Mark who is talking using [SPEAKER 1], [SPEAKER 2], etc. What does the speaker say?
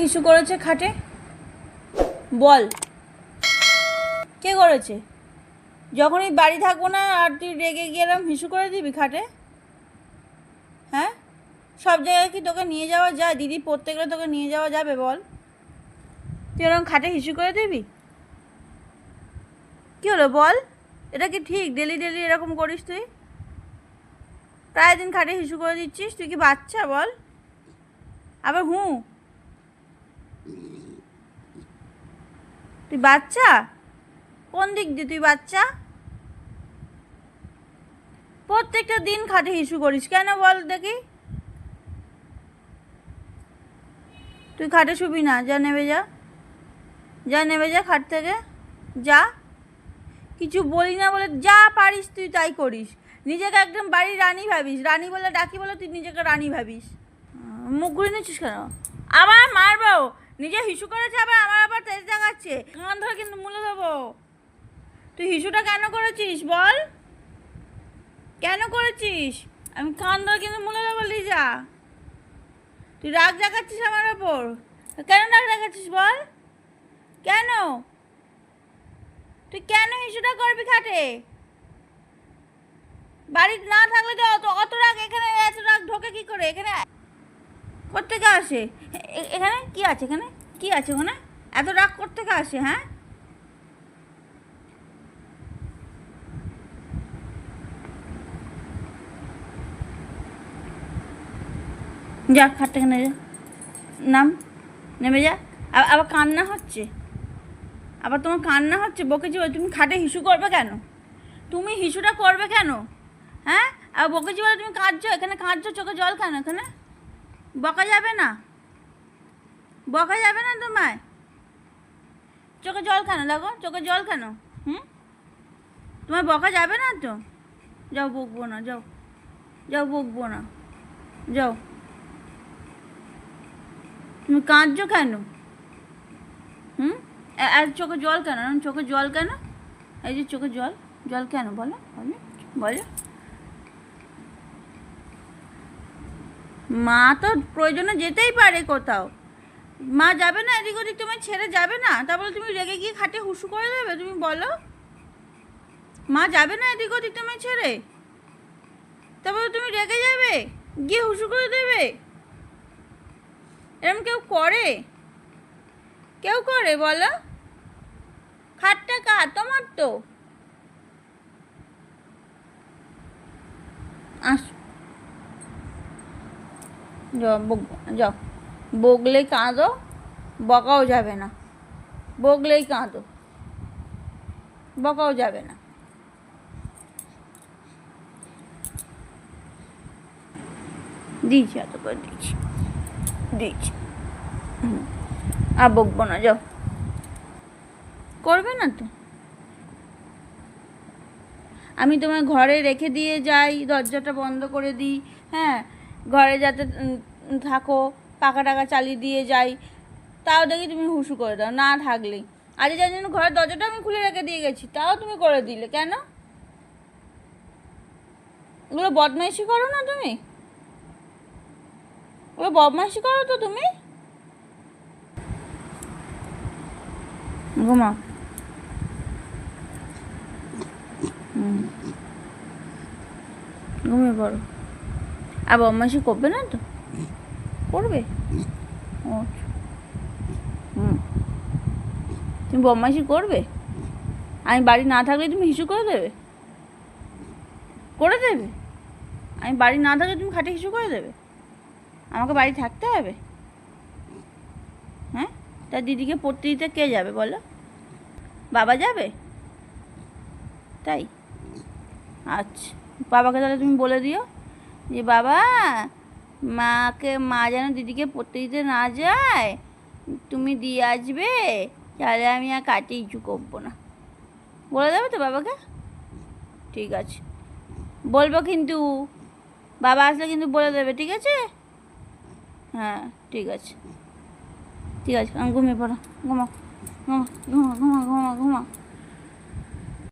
[SPEAKER 1] হিসু করেছে খাটে? বল, কে করেছে? যখনই বাড়ি থাকবো না আর তুই রেগে গেলাম হিসু করে দিবি খাটে? হ্যাঁ, সব জায়গায় কি তোকে নিয়ে যাওয়া যায়? দিদি পড়তে গেলে তোকে নিয়ে যাওয়া যাবে? বল, তুই এরকম খাটে হিসু করে দিবি? কী হলো বল? এটা কি ঠিক ডেলি ডেলি এরকম করিস তুই? প্রায় দিন খাটে হিসু করে দিচ্ছিস, তুই কি বাচ্চা? বল আবার তুই বাচ্চা? কোন দিক দিয়ে তুই বাচ্চা? প্রত্যেকটা দিন খাটে হিসু করিস কেন বল দেখি? তুই খাটে শুবি না, যা নেমে যা, যা নেমে যা খাট থেকে, যা। কিছু বলি না বলে যা পারিস তুই তাই করিস। নিজেকে একদম বাড়ির রানী ভাবিস, রানী বলে ডাকি বলে তুই নিজেকে রানী ভাবিস। মুখ ঘুরে নিচ্ছিস কেন? আবার মারবো। নিজে হিসু করেছে আবার আবার তেজ দেখাচ্ছে, কান ধরে কিন্তু মুলে দেবো। তুই হিসুটা কেন করেছিস বল? কেন করেছিস? আমি কান ধরে কিন্তু মুলে দেবো লিজা। তুই রাগ দেখাচ্ছিস আমার ওপর, কেন রাগ দেখাচ্ছিস বল? কেন তুই কেন হিসুটা করবি খাটে? বাড়িতে না থাকলে তো অত রাগ, এখানে এত রাগ ঢোকে কি করে? এখানে কোত্থেকে আসে? এখানে কি আছে? এখানে কি আছে? ওখানে এত রাগ কোত্থেকে আসে? হ্যাঁ, যা খাট থেকে নেমে যা, নাম, নেমে যা। আবার কান্না হচ্ছে, আবার তোমার কান্না হচ্ছে, বকেছি বলে তুমি খাটে হিসু করবে কেন? তুমি হিসুটা করবে কেন? হ্যাঁ, আর বকেছি বলে তুমি কাঁদছো, এখানে কাঁদছো, চোখে জল কেন? এখানে বকা যাবে না, বকা যাবে না তোমায়। চোখে জল কেন? দেখো চোখে জল কেন? তোমায় বকা যাবে না তো? যাও, বকবো না, যাও, যাও, বকবো না, যাও। তুমি কাঁদছো কেন? আর চোখে জল কেন? চোখে জল কেন? এই যে চোখে জল, জল কেন বলো, বলো, বলো। মা তো প্রয়োজনে যেতেই পারে কোথাও, মা যাবে না এদিক ওদিক, তোমায় ছেড়ে যাবে না? তারপরে তুমি রেগে গিয়ে খাটে হুসু করে দেবে? তুমি বলো, মা যাবে না এদিক ওদিক তোমায় ছেড়ে? তারপরে তুমি রেগে যাবে, গিয়ে হুসু করে দেবে? এরকম কেউ করে? কেউ করে বলো? খাটটা কার? তোমার তো। আস, যাও, যাও, বগলেই কাঁদো, বকাও যাবে না। বগলেই কাঁদো, বকাও যাবে না। দিয়েছি, এত করে দিয়েছি, দিয়েছি। আর বকবো না, যাও। করবে না তো? আমি তোমার ঘরে রেখে দিয়ে যাই, দরজাটা বন্ধ করে দিই, হ্যাঁ, ঘরে যাতে থাকো, পাখা টাকা চালিয়ে দিয়ে যাই, তাও দেখি তুমি হুসু করে দাও না থাকলেই। আজ যার জন্য ঘরের দরজাটা আমি খুলে রেখে দিয়ে গেছি, তাও তুমি করে দিলে কেন? ওগুলো বদমাইশি করো না তুমি? ওগুলো বদমাইশি করো তো তুমি? ঘুমাও। ঘুমিয়ে পড়ো। আর বদমাইশি করবে না তো? করবে? ও, তুমি বদমাইশি করবে? আমি বাড়ি না থাকলে তুমি হিসু করে দেবে? করে দেবে? আমি বাড়ি না থাকলে তুমি খাটে হিসু করে দেবে? আমাকে বাড়ি থাকতে হবে? হ্যাঁ, তা দিদিকে পড়তে দিতে কে যাবে বলো? বাবা যাবে? তাই? আচ্ছা, বাবাকে তাহলে তুমি বলে দিও যে বাবা, মা যেন দিদিকে পড়তে দিতে না যায়, তুমি দিয়ে আসবে, তাহলে আমি আর কাটে ইচু করবো না। বলে দেবে তো বাবাকে? ঠিক আছে, বলবো কিন্তু, বাবা আসলে কিন্তু বলে দেবে, ঠিক আছে? হ্যাঁ, ঠিক আছে, ঠিক আছে। ঘুমিয়ে পড়ো, ঘুমাও, ঘুমা, ঘুমা, ঘুমা, ঘুমা, ঘুমা।